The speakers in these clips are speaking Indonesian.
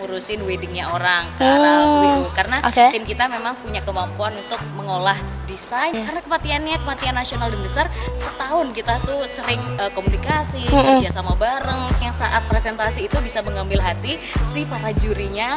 ngurusin weddingnya orang ke arah WO. Karena tim kita memang punya kemampuan untuk mengolah desain. Karena kematian nasional dan besar, setahun kita tuh sering komunikasi, kerja sama bareng, yang saat presentasi itu bisa mengambil hati si para jurinya.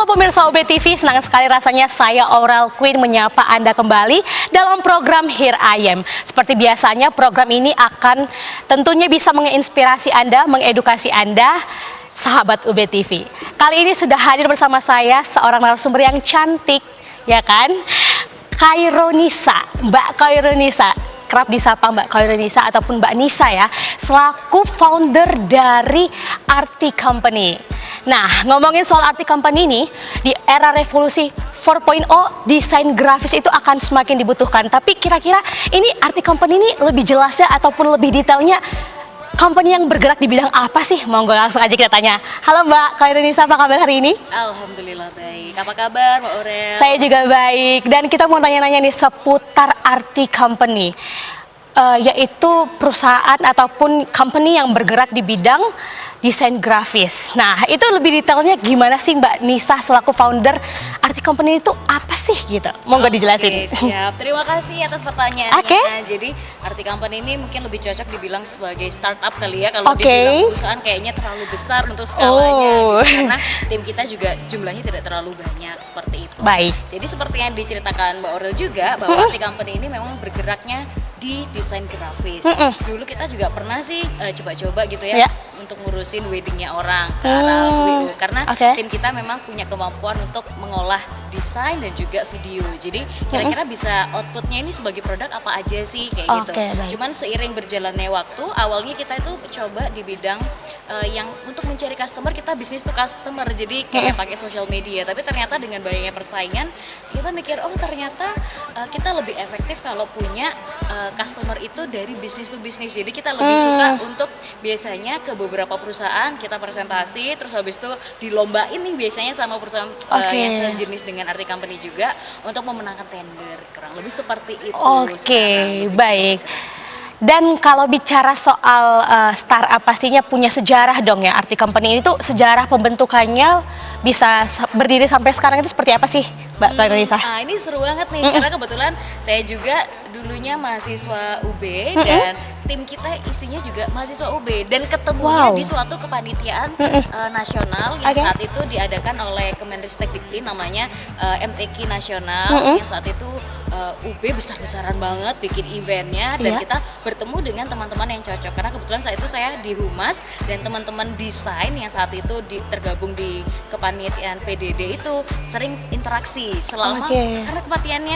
Pemirsa UB TV, senang sekali rasanya saya Aurel Queen menyapa Anda kembali dalam program Here I Am. Seperti biasanya program ini akan tentunya bisa menginspirasi Anda, mengedukasi Anda, sahabat UB TV. Kali ini sudah hadir bersama saya seorang narasumber yang cantik, ya kan? Khaironisa, Mbak Khaironisa. Kerap disapa Mbak Khaironisa ataupun Mbak Nisa ya, selaku founder dari Arti Company. Nah, ngomongin soal Arti Company ini, di era revolusi 4.0, desain grafis itu akan semakin dibutuhkan. Tapi kira-kira ini Arti Company ini lebih jelasnya ataupun lebih detailnya, company yang bergerak di bidang apa sih? Monggo langsung aja kita tanya. Halo Mbak Khaironisa, apa kabar hari ini? Alhamdulillah baik. Apa kabar Mbak Aurel? Saya juga baik. Dan kita mau tanya-nanya nih seputar Arti Company. Yaitu perusahaan ataupun company yang bergerak di bidang desain grafis. Nah, itu lebih detailnya gimana sih Mbak Nisa selaku founder Arti Company itu apa sih gitu? Monggo dijelasin. Siap. Terima kasih atas pertanyaannya. Jadi Arti Company ini mungkin lebih cocok dibilang sebagai startup kali ya. Kalau dibilang perusahaan kayaknya terlalu besar untuk skalanya. Gitu. Karena tim kita juga jumlahnya tidak terlalu banyak seperti itu. Baik. Jadi seperti yang diceritakan Mbak Aurel juga bahwa Arti Company ini memang bergeraknya di desain grafis. Dulu kita juga pernah sih coba-coba gitu ya untuk ngurusin weddingnya orang ke arah WO. Karena tim kita memang punya kemampuan untuk mengolah desain dan juga video. Jadi kira-kira bisa outputnya ini sebagai produk apa aja sih kayak gitu. Cuman seiring berjalannya waktu, awalnya kita itu coba di bidang yang untuk mencari customer, kita bisnis to customer. Jadi kayak pakai social media. Tapi ternyata dengan banyaknya persaingan, kita mikir ternyata kita lebih efektif kalau punya customer itu dari bisnis to bisnis. Jadi kita lebih suka untuk biasanya ke beberapa perusahaan kita presentasi, terus habis itu dilombain nih biasanya sama perusahaan yang sejenis dengan Arti Company juga untuk memenangkan tender. Kurang lebih seperti itu. Baik. Dan kalau bicara soal startup pastinya punya sejarah dong ya. Arti Company itu sejarah pembentukannya bisa berdiri sampai sekarang itu seperti apa sih Mbak Khaironisa? Ini seru banget nih karena kebetulan saya juga dulunya mahasiswa UB dan tim kita isinya juga mahasiswa UB dan ketemunya di suatu kepanitiaan nasional yang saat itu diadakan oleh Kemendristekdikti namanya MTQ Nasional yang saat itu UB besar-besaran banget bikin eventnya dan kita bertemu dengan teman-teman yang cocok karena kebetulan saat itu saya di Humas dan teman-teman desain yang saat itu tergabung di kepanitiaan PDD itu sering interaksi selama karena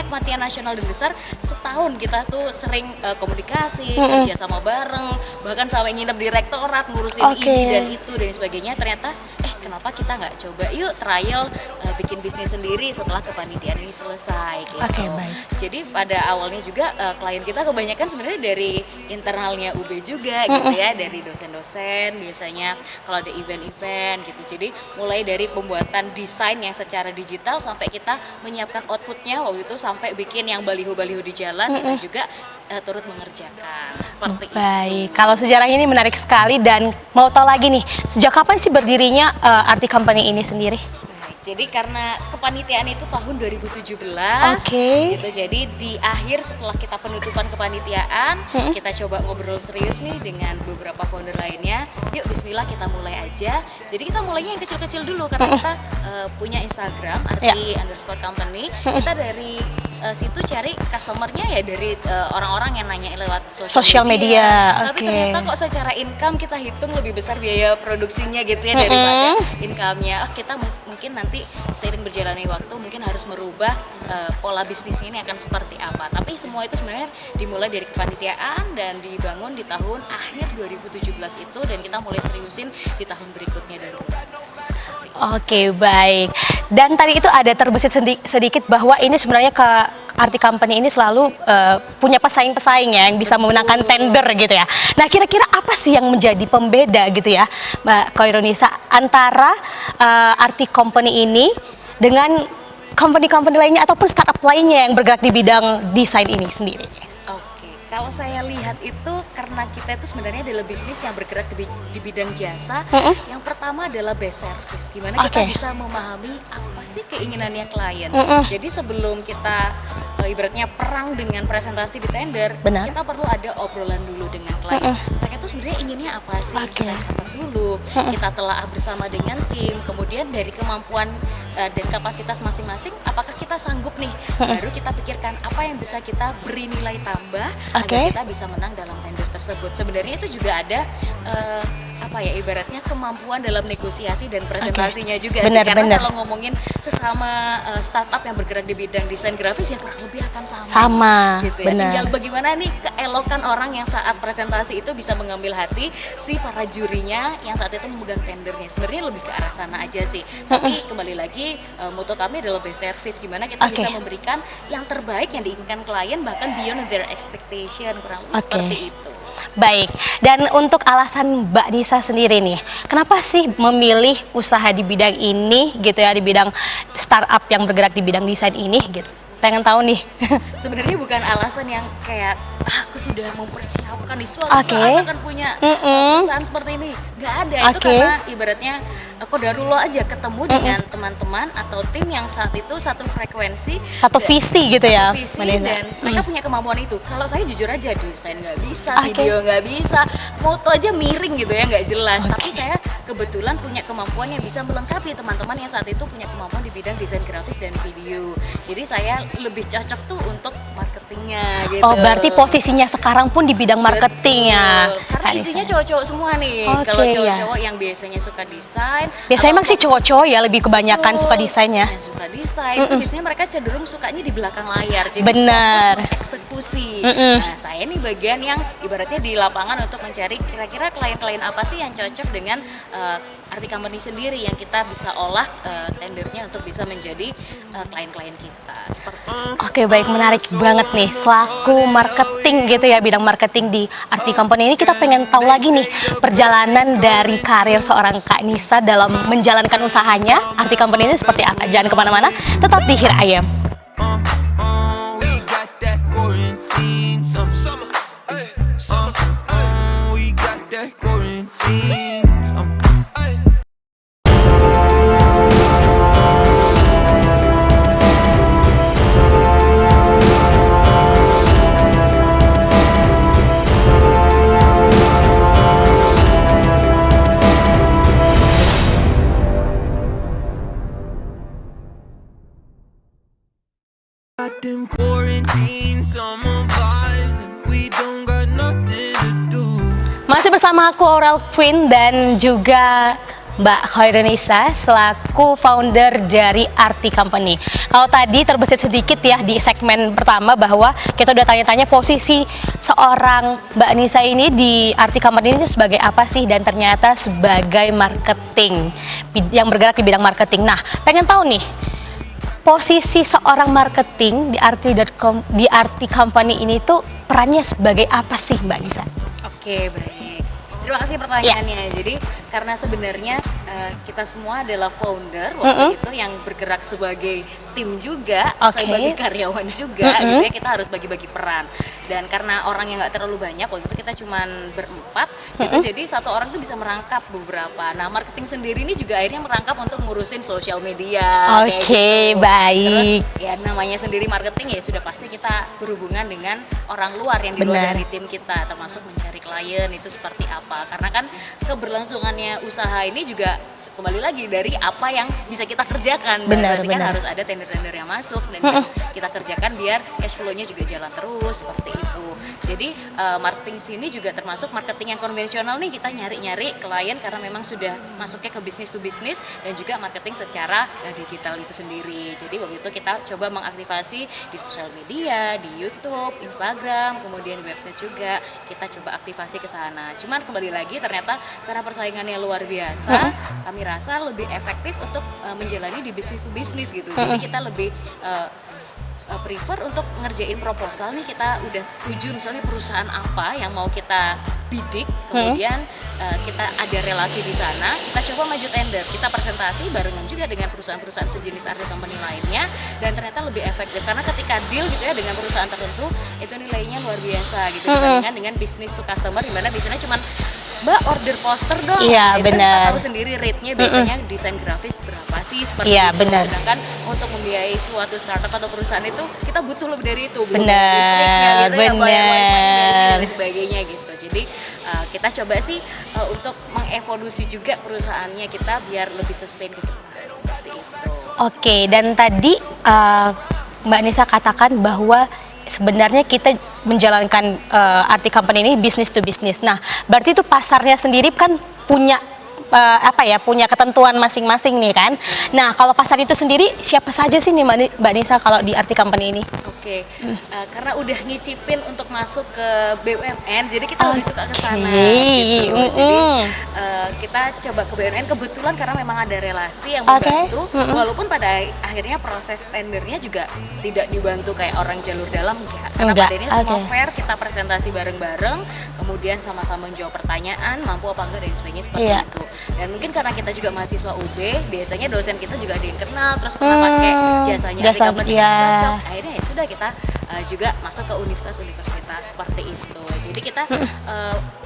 kematian nasional dan besar, setahun kita tuh sering komunikasi, kerja sama bareng, bahkan sampai nginep di rektorat ngurusin ini dan itu dan sebagainya. Ternyata kenapa kita nggak coba yuk trial bikin bisnis sendiri setelah kepanitiaan ini selesai gitu. Jadi pada awalnya juga klien kita kebanyakan sebenarnya dari internalnya UB juga gitu ya, dari dosen-dosen biasanya kalau ada event-event gitu. Jadi mulai dari pembuatan desain yang secara digital sampai kita menyiapkan outputnya waktu itu sampai bikin yang baliho-baliho di jalan kita juga turut mengerjakan seperti itu. Baik, kalau sejarahnya ini menarik sekali dan mau tahu lagi nih, sejak kapan sih berdirinya Arti Company ini sendiri? Jadi karena kepanitiaan itu tahun 2017 gitu, jadi di akhir setelah kita penutupan kepanitiaan kita coba ngobrol serius nih dengan beberapa founder lainnya, yuk bismillah kita mulai aja. Jadi kita mulainya yang kecil-kecil dulu karena kita punya Instagram arti_company. Kita dari situ cari customernya ya dari orang-orang yang nanya lewat social media. Tapi ternyata kok secara income kita hitung lebih besar biaya produksinya gitu ya daripada income-nya. Kita mungkin nanti seiring berjalannya waktu mungkin harus merubah pola bisnisnya ini akan seperti apa. Tapi semua itu sebenarnya dimulai dari kepanitiaan dan dibangun di tahun akhir 2017 itu dan kita mulai seriusin di tahun berikutnya 2018. Baik. Dan tadi itu ada terbesit sedikit bahwa ini sebenarnya ke Arti Company ini selalu punya pesaing-pesaing ya yang bisa memenangkan tender gitu ya. Nah, kira-kira apa sih yang menjadi pembeda gitu ya, Mbak Koirunisa, antara Arti Company ini dengan company-company lainnya ataupun startup lainnya yang bergerak di bidang desain ini sendiri? Oke, kalau saya lihat itu karena kita itu sebenarnya adalah bisnis yang bergerak di bidang jasa. Yang pertama adalah best service. Gimana kita bisa memahami apa sih keinginannya klien. Jadi sebelum kita ibaratnya perang dengan presentasi di tender, kita perlu ada obrolan dulu dengan klien. Mereka itu sebenarnya inginnya apa sih? Kita catat dulu, kita telah bersama dengan tim, kemudian dari kemampuan dan kapasitas masing-masing, apakah kita sanggup nih? Baru kita pikirkan apa yang bisa kita beri nilai tambah agar kita bisa menang dalam tender tersebut. Sebenarnya itu juga ada ibaratnya kemampuan dalam negosiasi dan presentasinya juga sih. Karena kalau ngomongin sesama startup yang bergerak di bidang desain grafis ya kurang lebih akan sama gitu ya. Tinggal bagaimana nih keelokan orang yang saat presentasi itu bisa mengambil hati si para jurinya yang saat itu memegang tendernya. Sebenarnya lebih ke arah sana aja sih. Tapi kembali lagi moto kami adalah best service, gimana kita bisa memberikan yang terbaik yang diinginkan klien bahkan beyond their expectation, kurang lebih seperti itu. Baik, dan untuk alasan Mbak Nisa sendiri nih, kenapa sih memilih usaha di bidang ini gitu ya, di bidang startup yang bergerak di bidang desain ini gitu? Pengen tahu nih. Sebenarnya bukan alasan yang kayak aku sudah mempersiapkan di suatu saat akan punya perusahaan seperti ini. Nggak ada, itu karena ibaratnya qadarullah aja ketemu dengan teman-teman atau tim yang saat itu satu frekuensi, satu visi gitu ya. Visi dan mereka punya kemampuan itu. Kalau saya jujur aja desain nggak bisa, video nggak bisa, foto aja miring gitu ya, nggak jelas. Tapi saya kebetulan punya kemampuan yang bisa melengkapi teman-teman yang saat itu punya kemampuan di bidang desain grafis dan video. Jadi saya lebih cocok tuh untuk marketingnya gitu. Oh, berarti posisinya sekarang pun di bidang marketing ya. Karena isinya cowok-cowok semua nih. Kalau cowok-cowok yang biasanya suka desain, biasanya emang sih cowok-cowok ya lebih kebanyakan suka desainnya. Yang suka desain itu biasanya mereka cenderung sukanya di belakang layar. Jadi fokus eksekusi. Nah, saya nih bagian yang ibaratnya di lapangan untuk mencari kira-kira klien-klien apa sih yang cocok dengan Arti Company sendiri yang kita bisa olah tendernya untuk bisa menjadi klien-klien kita. Seperti Oke, baik, menarik banget nih. Selaku marketing gitu ya, bidang marketing di Arti Company ini, kita pengen tahu lagi nih perjalanan dari karir seorang Kak Nisa dalam menjalankan usahanya Arti Company ini seperti apa. Jangan kemana-mana, tetap di Here I Am. Masih bersama aku Aurel Queen dan juga Mbak Koirunisa selaku founder dari Arti Company. Kalau tadi terbesit sedikit ya di segmen pertama bahwa kita udah tanya-tanya posisi seorang Mbak Nisa ini di Arti Company ini sebagai apa sih, dan ternyata sebagai marketing yang bergerak di bidang marketing. Nah, pengen tahu nih posisi seorang marketing di Arti Company ini tuh perannya sebagai apa sih Mbak Nisa? Oke, baik. Terima kasih pertanyaannya. Jadi karena sebenarnya kita semua adalah founder waktu itu yang bergerak sebagai tim juga, sebagai karyawan juga, gitu ya, kita harus bagi-bagi peran. Dan karena orang yang nggak terlalu banyak, waktu itu kita cuma berempat, gitu, jadi satu orang tuh bisa merangkap beberapa. Nah, marketing sendiri ini juga akhirnya merangkap untuk ngurusin sosial media. Oke, gitu. Baik. Terus ya namanya sendiri marketing ya sudah pasti kita berhubungan dengan orang luar yang di luar dari tim kita, termasuk mencari klien itu seperti apa. Karena kan keberlangsungannya usaha ini juga kembali lagi dari apa yang bisa kita kerjakan. Berarti kan harus ada tender-tender yang masuk dan kita kerjakan biar cash flow-nya juga jalan terus seperti itu. Jadi marketing sini juga termasuk marketing yang konvensional nih, kita nyari-nyari klien karena memang sudah masuknya ke bisnis to bisnis, dan juga marketing secara digital itu sendiri. Jadi waktu itu kita coba mengaktifasi di sosial media, di YouTube, Instagram, kemudian website juga kita coba aktifasi ke sana. Cuman kembali lagi ternyata karena persaingannya luar biasa, kami merasa lebih efektif untuk menjalani di bisnis to bisnis gitu. Jadi kita lebih prefer untuk ngerjain proposal nih, kita udah tuju misalnya perusahaan apa yang mau kita bidik, kemudian kita ada relasi di sana, kita coba maju tender, kita presentasi barengan juga dengan perusahaan-perusahaan sejenis RT company lainnya, dan ternyata lebih efektif karena ketika deal gitu ya dengan perusahaan tertentu itu nilainya luar biasa gitu dibandingkan dengan bisnis to customer di mana biasanya cuma Mbak order poster dong. Iya, itu benar. kita tahu sendiri rate-nya biasanya desain grafis berapa sih seperti Iya, itu. benar. Sedangkan untuk membiayai suatu startup atau perusahaan itu kita butuh lebih dari itu. Benar, Listriknya gitu ya, bayar wifi benar. dan sebagainya gitu. Jadi kita coba sih untuk mengevolusi juga perusahaannya kita biar lebih sustain ke depan seperti itu. Oke, dan tadi Mbak Nisa katakan bahwa sebenarnya kita menjalankan RT company ini business to business. Nah, berarti itu pasarnya sendiri kan punya punya ketentuan masing-masing nih kan. Nah, kalau pasar itu sendiri siapa saja sih nih Mbak Nisa kalau di RT company ini? Oke, karena udah ngicipin untuk masuk ke BUMN, jadi kita lebih suka ke sana gitu. Jadi kita coba ke BUMN kebetulan karena memang ada relasi yang membantu. Walaupun pada akhirnya proses tendernya juga tidak dibantu kayak orang jalur dalam enggak. Karena pada ini semua fair, kita presentasi bareng-bareng, kemudian sama-sama menjawab pertanyaan, mampu apa enggak dan sebagainya seperti itu. Dan mungkin karena kita juga mahasiswa UB, biasanya dosen kita juga ada yang kenal, terus pernah pakai jasanya RT company cocok. Akhirnya ya sudah kita juga masuk ke universitas-universitas seperti itu. Jadi kita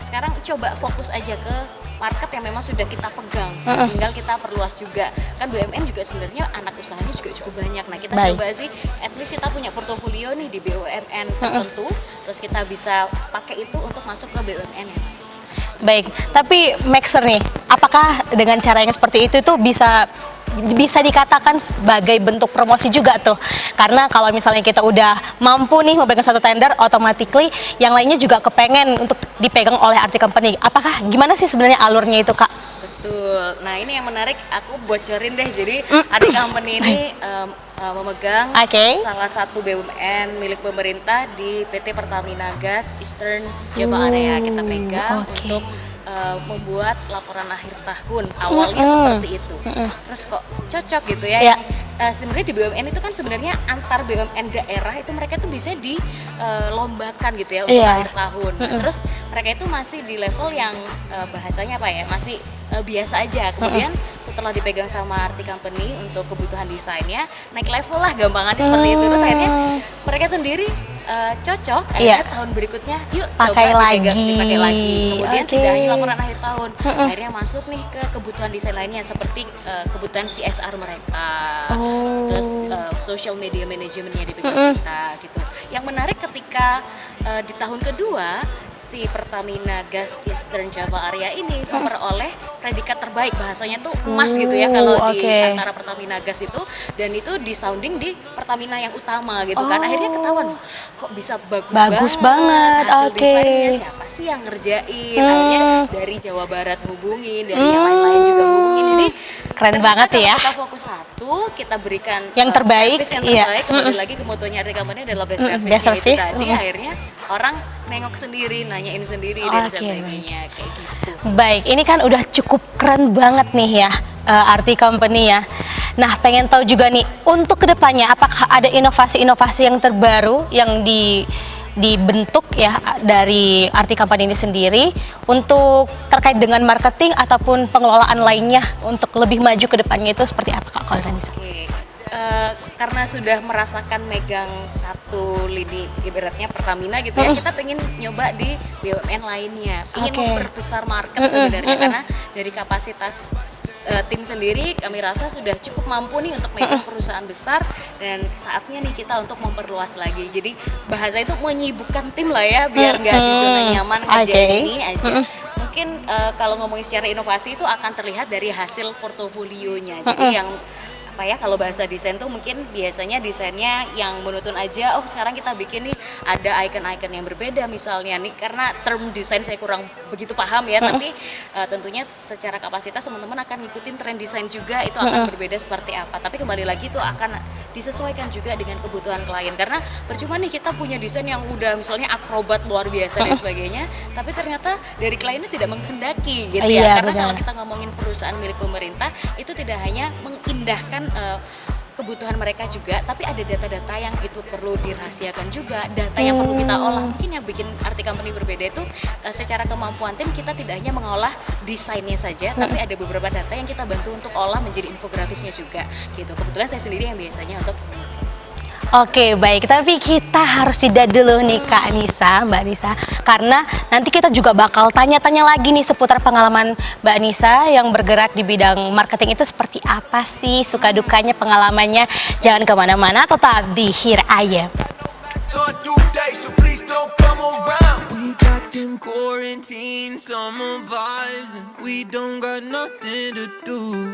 sekarang coba fokus aja ke market yang memang sudah kita pegang. Tinggal kita perluas juga. Kan BUMN juga sebenarnya anak usahanya juga cukup banyak. Nah, kita coba sih at least kita punya portofolio nih di BUMN tertentu, terus kita bisa pakai itu untuk masuk ke BUMN ya. Baik, tapi Maxer nih, apakah dengan cara yang seperti itu tuh bisa dikatakan sebagai bentuk promosi juga tuh? Karena kalau misalnya kita udah mampu nih memegang satu tender, automatically yang lainnya juga kepengen untuk dipegang oleh RT company. Apakah gimana sih sebenarnya alurnya itu, Kak? Betul. Nah, ini yang menarik, aku bocorin deh. Jadi RT company ini memegang salah satu BUMN milik pemerintah di PT Pertamina Gas Eastern Java Area. Kita pegang untuk membuat laporan akhir tahun. Awalnya seperti itu. Terus kok cocok gitu ya. Sebenarnya di BUMN itu kan sebenarnya antar BUMN daerah itu mereka tuh bisa dilombakan gitu ya untuk akhir tahun. Nah, terus mereka itu masih di level yang bahasanya apa ya? Masih biasa aja. Kemudian setelah dipegang sama RT company untuk kebutuhan desainnya, naik level lah gampangannya seperti itu. Terus akhirnya mereka sendiri cocok, akhirnya tahun berikutnya yuk pakai coba lagi. dipakai lagi. Kemudian tidak hanya laporan akhir tahun, akhirnya masuk nih ke kebutuhan desain lainnya seperti kebutuhan CSR mereka, terus social media manajemennya dipegang kita gitu. Yang menarik ketika di tahun kedua si Pertamina Gas Eastern Java Area ini memperoleh predikat terbaik, bahasanya tuh emas gitu ya kalau di antara Pertamina Gas itu, dan itu disounding di Pertamina yang utama gitu kan. Akhirnya ketahuan kok bisa bagus banget hasil desainnya, siapa sih yang ngerjain. Akhirnya dari Jawa Barat hubungin, dari yang lain-lain juga hubungin. Jadi keren banget ya. Kita fokus satu, kita berikan yang terbaik, kembali lagi ke motonya RT company adalah best service. Tadi akhirnya orang nengok sendiri, nanyain sendiri dan sebagainya kayak gitu. Baik, ini kan udah cukup keren banget nih ya RT company ya. Nah, pengen tahu juga nih untuk kedepannya apakah ada inovasi-inovasi yang terbaru yang dibentuk ya dari RT company ini sendiri untuk terkait dengan marketing ataupun pengelolaan lainnya untuk lebih maju ke depannya, itu seperti apa Kak Ranisa? Karena sudah merasakan megang satu lini ibaratnya Pertamina gitu ya, kita pengen nyoba di BUMN lainnya, ingin memperbesar market sebenarnya karena dari kapasitas tim sendiri kami rasa sudah cukup mampu nih untuk megang perusahaan besar, dan saatnya nih kita untuk memperluas lagi. Jadi bahasa itu menyibukkan tim lah ya, biar nggak di zona nyaman aja ini aja. Mungkin kalau ngomongin secara inovasi itu akan terlihat dari hasil portofolionya. Jadi yang apa ya, kalau bahasa desain tuh mungkin biasanya desainnya yang monoton aja. Oh sekarang kita bikin nih ada icon-icon yang berbeda misalnya nih, karena term desain saya kurang begitu paham ya, tapi tentunya secara kapasitas teman-teman akan ngikutin tren desain juga, itu akan berbeda seperti apa. Tapi kembali lagi itu akan disesuaikan juga dengan kebutuhan klien, karena percuma nih kita punya desain yang udah misalnya akrobat luar biasa dan sebagainya, tapi ternyata dari kliennya tidak menghendaki gitu ya. Karena kalau kita ngomongin perusahaan milik pemerintah itu tidak hanya mengindahkan kebutuhan mereka juga, tapi ada data-data yang itu perlu dirahasiakan juga, data yang perlu kita olah. Mungkin yang bikin arti company berbeda itu secara kemampuan tim kita tidak hanya mengolah desainnya saja, tapi ada beberapa data yang kita bantu untuk olah menjadi infografisnya juga gitu. Kebetulan saya sendiri yang biasanya untuk Oke, baik, tapi kita harus jeda dulu nih Mbak Nisa, karena nanti kita juga bakal tanya-tanya lagi nih seputar pengalaman Mbak Nisa yang bergerak di bidang marketing itu seperti apa sih, suka dukanya, pengalamannya. Jangan kemana-mana, tetap di Here I Am. Them quarantine summer vibes and we don't got nothing to do.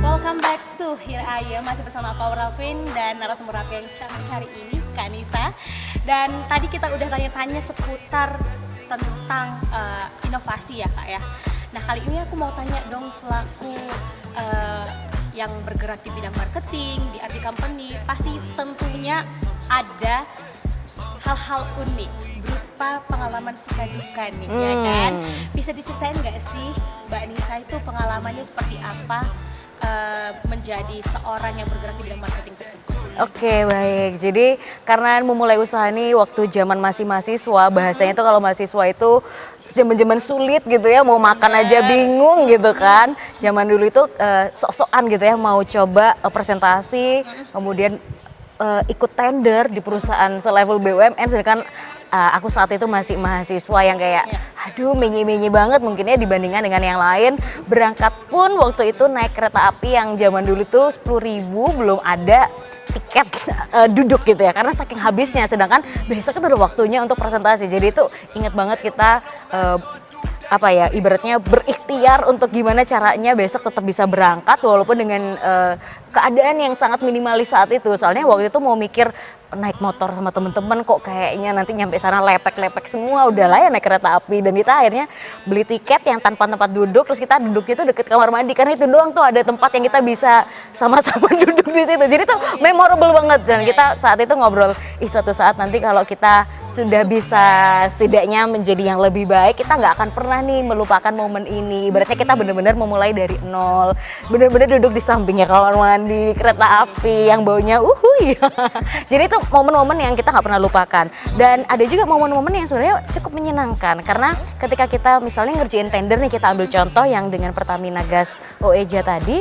Welcome back to Here I Am, masih bersama aku Aural Queen dan narasumber aku yang cantik hari ini, Kak Nisa. Dan tadi kita udah tanya-tanya seputar tentang inovasi ya Kak ya. Nah kali ini aku mau tanya dong, selaku yang bergerak di bidang marketing, di RT Company, pasti tentunya ada hal-hal unik berupa pengalaman suka duka nih ya kan. Bisa diceritain nggak sih Mbak Nisa itu pengalamannya seperti apa menjadi seorang yang bergerak di bidang marketing tersebut? Oke, baik. Jadi karena memulai usaha ini waktu zaman masih mahasiswa, bahasanya itu kalau mahasiswa itu zaman-zaman sulit gitu ya, mau makan aja bingung gitu kan. Zaman dulu itu sok-sokan gitu ya, mau coba presentasi, kemudian ikut tender di perusahaan selevel BUMN, sedangkan aku saat itu masih mahasiswa yang kayak aduh menye-menye banget mungkinnya dibandingkan dengan yang lain. Berangkat pun waktu itu naik kereta api yang zaman dulu tuh 10.000, belum ada tiket duduk gitu ya, karena saking habisnya, sedangkan besok itu udah waktunya untuk presentasi. Jadi itu ingat banget kita apa ya, ibaratnya berikhtiar untuk gimana caranya besok tetap bisa berangkat walaupun dengan keadaan yang sangat minimalis saat itu. Soalnya waktu itu mau mikir naik motor sama temen-temen kok kayaknya nanti nyampe sana lepek-lepek semua, udahlah ya naik kereta api. Dan kita akhirnya beli tiket yang tanpa tempat duduk, terus kita duduknya tuh deket kamar mandi, karena itu doang tuh ada tempat yang kita bisa sama-sama duduk di situ. Jadi tuh memorable banget, dan kita saat itu ngobrol, suatu saat nanti kalau kita sudah bisa setidaknya menjadi yang lebih baik, kita nggak akan pernah nih melupakan momen ini. Ibaratnya kita benar-benar memulai dari nol, benar-benar duduk di sampingnya kamar mandi, kereta api yang baunya uhuy. Jadi itu momen-momen yang kita nggak pernah lupakan. Dan ada juga momen-momen yang sebenarnya cukup menyenangkan, karena ketika kita misalnya ngerjain tender nih, kita ambil contoh yang dengan Pertamina Gas OEja tadi,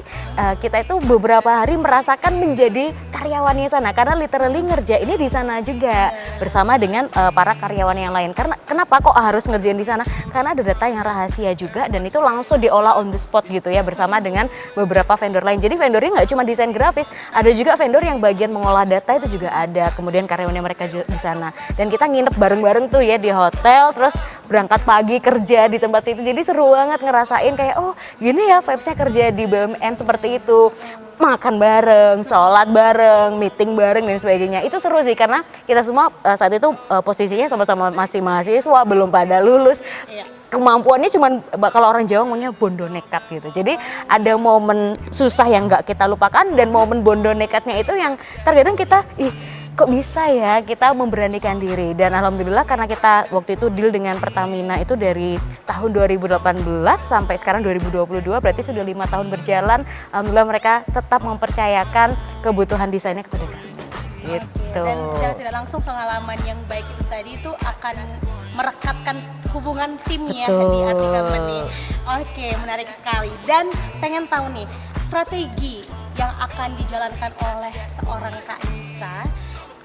kita itu beberapa hari merasakan menjadi karyawannya sana, karena literally ngerjainnya di sana juga bersama dengan para karyawan yang lain. Karena kenapa kok harus ngerjain di sana? Karena ada data yang rahasia juga, dan itu langsung diolah on the spot gitu ya, bersama dengan beberapa vendor lain. Jadi vendornya nggak cuma desain grafis, ada juga vendor yang bagian mengolah data itu juga ada. Kemudian karyawannya mereka juga di sana, dan kita nginep bareng-bareng tuh ya di hotel, terus berangkat pagi kerja di tempat situ. Jadi seru banget ngerasain kayak oh gini ya vibes-nya kerja di BUMN seperti itu. Makan bareng, sholat bareng, meeting bareng dan sebagainya. Itu seru sih, karena kita semua saat itu posisinya sama-sama masih mahasiswa, belum pada lulus. Kemampuannya cuman kalau orang Jawa ngomongnya bondo nekat gitu. Jadi ada momen susah yang nggak kita lupakan, dan momen bondo nekatnya itu yang terkadang kita kok bisa ya kita memberanikan diri. Dan alhamdulillah karena kita waktu itu deal dengan Pertamina itu dari tahun 2018 sampai sekarang 2022, berarti sudah 5 tahun berjalan. Alhamdulillah mereka tetap mempercayakan kebutuhan desainnya kepada kami gitu. Dan secara tidak langsung pengalaman yang baik itu tadi itu akan merekatkan hubungan timnya di RT Company. Oke, menarik sekali. Dan pengen tahu nih, strategi yang akan dijalankan oleh seorang Kak Nisa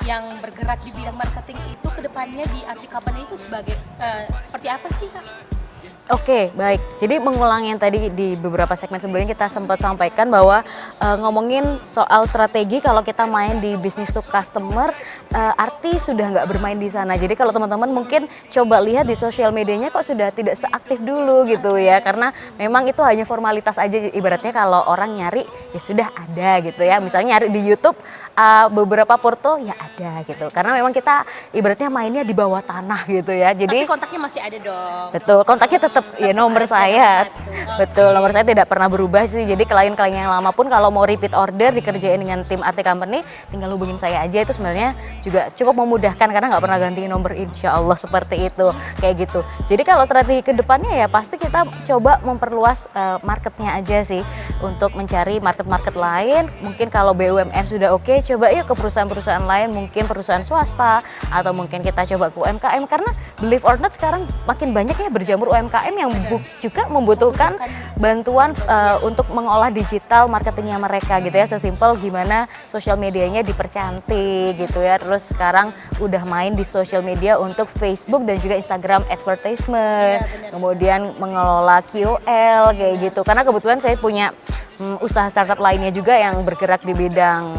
yang bergerak di bidang marketing itu kedepannya di Arti Company itu sebagai seperti apa sih Kak? Oke, baik. Jadi mengulang yang tadi di beberapa segmen sebelumnya kita sempat sampaikan bahwa ngomongin soal strategi kalau kita main di business to customer, Arti sudah nggak bermain di sana. Jadi kalau teman-teman mungkin coba lihat di sosial medianya kok sudah tidak seaktif dulu gitu ya, karena memang itu hanya formalitas aja. Ibaratnya kalau orang nyari ya sudah ada gitu ya. Misalnya nyari di YouTube beberapa porto ya ada gitu. Karena memang kita ibaratnya mainnya di bawah tanah gitu ya. Jadi Tapi kontaknya masih ada dong. betul, kontaknya tetap ya nomor saya. Betul, nomor saya tidak pernah berubah sih. Jadi klien-klien yang lama pun kalau mau repeat order dikerjain dengan tim Arti Company, tinggal hubungin saya aja. Itu sebenarnya juga cukup memudahkan karena nggak pernah ganti nomor, insya Allah seperti itu. Kayak gitu. Jadi kalau strategi ke depannya ya pasti kita coba memperluas marketnya aja sih untuk mencari market-market lain. Mungkin kalau BUMN sudah oke, coba yuk ke perusahaan-perusahaan lain, mungkin perusahaan swasta atau mungkin kita coba ke UMKM, karena believe or not sekarang makin banyak ya berjamur UMKM yang juga membutuhkan bantuan untuk mengolah digital marketingnya mereka gitu ya. Sesimpel gimana sosial medianya dipercantik gitu ya. Terus sekarang udah main di sosial media untuk Facebook dan juga Instagram advertisement. Kemudian mengelola KOL kayak gitu. Karena kebetulan saya punya usaha startup lainnya juga yang bergerak di bidang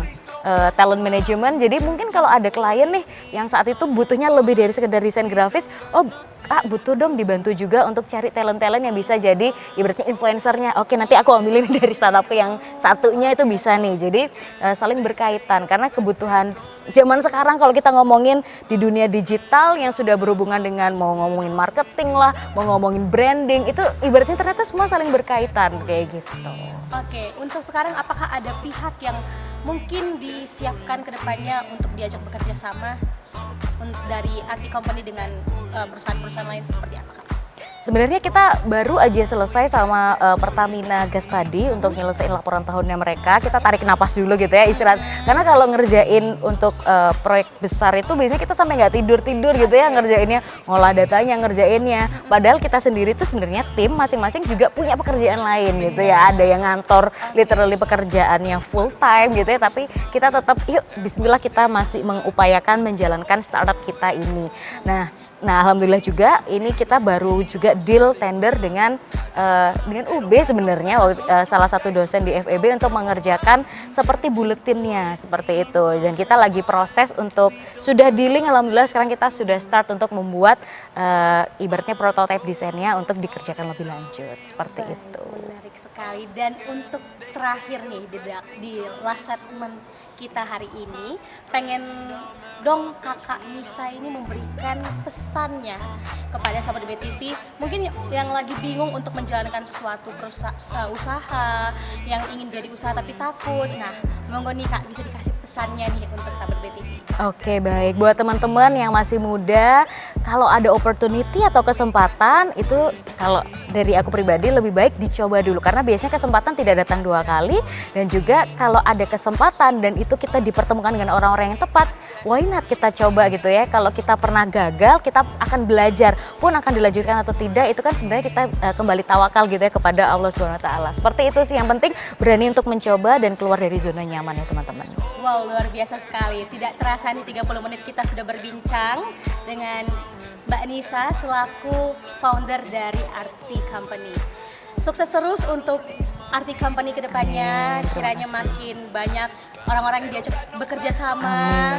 talent management. Jadi mungkin kalau ada klien nih yang saat itu butuhnya lebih dari sekedar desain grafis, oh Kak butuh dong dibantu juga untuk cari talent-talent yang bisa jadi ibaratnya influencernya. Oke, nanti aku ambilin dari startup yang satunya itu bisa nih. Jadi saling berkaitan karena kebutuhan zaman sekarang kalau kita ngomongin di dunia digital yang sudah berhubungan dengan mau ngomongin marketing lah, mau ngomongin branding, itu ibaratnya ternyata semua saling berkaitan kayak gitu. Oke, untuk sekarang apakah ada pihak yang mungkin disiapkan ke depannya untuk diajak bekerja sama dari Arti Company dengan perusahaan-perusahaan lain seperti apa Kak? Sebenarnya kita baru aja selesai sama Pertamina Gas tadi untuk nyelesain laporan tahunnya mereka. Kita tarik napas dulu gitu ya, istirahat. Karena kalau ngerjain untuk proyek besar itu biasanya kita sampai nggak tidur-tidur gitu ya ngerjainnya, ngolah datanya, ngerjainnya. Padahal kita sendiri tuh sebenarnya tim masing-masing juga punya pekerjaan lain gitu ya. Ada yang ngantor literally pekerjaannya full time gitu ya, tapi kita tetap yuk bismillah kita masih mengupayakan menjalankan startup kita ini. Nah, alhamdulillah juga ini kita baru juga deal tender dengan UB sebenarnya, salah satu dosen di FEB untuk mengerjakan seperti buletinnya seperti itu. Dan kita lagi proses untuk sudah dealing, alhamdulillah sekarang kita sudah start untuk membuat ibaratnya prototipe desainnya untuk dikerjakan lebih lanjut seperti itu. Menarik sekali. Dan untuk terakhir nih di last segment kita hari ini, pengen dong Kakak Nisa ini memberikan pesannya kepada sahabat BTV, mungkin yang lagi bingung untuk menjalankan suatu usaha, yang ingin jadi usaha tapi takut. Nah, monggo nih Kak, bisa dikasih pesannya nih untuk sahabat BTV. Oke, baik. Buat teman-teman yang masih muda, kalau ada opportunity atau kesempatan itu kalau dari aku pribadi lebih baik dicoba dulu, karena biasanya kesempatan tidak datang dua kali. Dan juga kalau ada kesempatan dan itu kita dipertemukan dengan orang-orang yang tepat, why not kita coba gitu ya. Kalau kita pernah gagal, kita akan belajar pun akan dilanjutkan atau tidak, itu kan sebenarnya kita kembali tawakal gitu ya kepada Allah Subhanahu wa taala. Seperti itu sih, yang penting berani untuk mencoba dan keluar dari zona nyaman ya teman-teman. Wow, luar biasa sekali. Tidak terasa nih 30 menit kita sudah berbincang dengan Mbak Nisa selaku founder dari Arti Company. Sukses terus untuk Arti Company ke depannya. Kiranya makin banyak orang-orang yang diajak bekerja sama.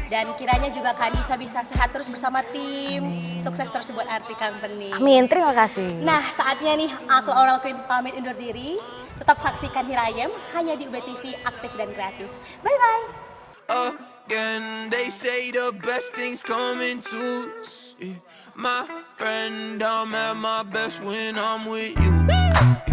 Dan kiranya juga Kak Nisa bisa sehat terus bersama tim. Sukses terus buat Arti Company. Amin, terima kasih. Nah, saatnya nih aku Oral Queen pamit undur diri. Tetap saksikan Hirayem hanya di UBTV, aktif dan kreatif. Bye-bye. Again, they say the best things coming to us. Yeah. My friend, I'm at my best when I'm with you.